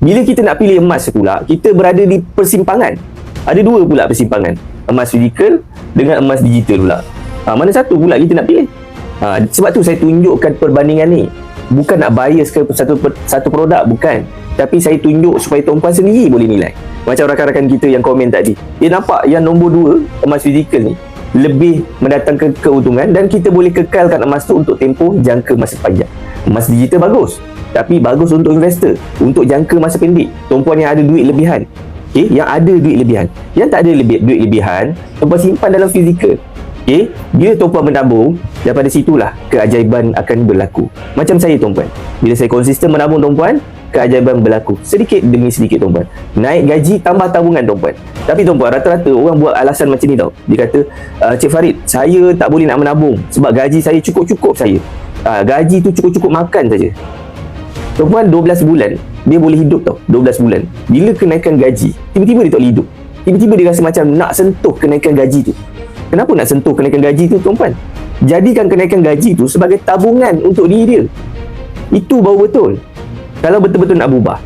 Bila kita nak pilih emas pula, kita berada di persimpangan. Ada dua pula persimpangan, emas fizikal dengan emas digital pula. Mana satu pula kita nak pilih? Sebab tu saya tunjukkan perbandingan ni. Bukan nak bias ke satu produk, bukan. Tapi saya tunjuk supaya tuan-puan sendiri boleh nilai. Macam rakan-rakan kita yang komen tadi, dia nampak yang nombor 2 emas fizikal ni lebih mendatangkan keuntungan dan kita boleh kekalkan emas tu untuk tempoh jangka masa panjang. Emas digital bagus, tapi bagus untuk investor, untuk jangka masa pendek. Tuan-puan yang ada duit lebihan, yang ada duit lebihan. Yang tak ada duit lebihan, tuan-puan simpan dalam fizikal. Bila tuan-puan menabung, daripada situlah keajaiban akan berlaku. Macam saya, tuan-puan, bila saya konsisten menabung, tuan-puan, keajaiban berlaku sedikit demi sedikit, tuan-puan. Naik gaji, tambah tabungan, tuan-puan. Tapi tuan-puan, rata-rata orang buat alasan macam ni tau. Dia kata, Cik Farid, saya tak boleh nak menabung sebab gaji saya cukup-cukup saya. Gaji tu cukup-cukup makan saja. Tuan-puan, 12 bulan dia boleh hidup tau. 12 bulan. Bila kenaikan gaji, tiba-tiba dia tak boleh hidup. Tiba-tiba dia rasa macam nak sentuh kenaikan gaji tu. Kenapa nak sentuh kenaikan gaji tu, tuan-puan? Jadikan kenaikan gaji tu sebagai tabungan untuk diri dia. Itu baru betul. Kalau betul-betul nak berubah,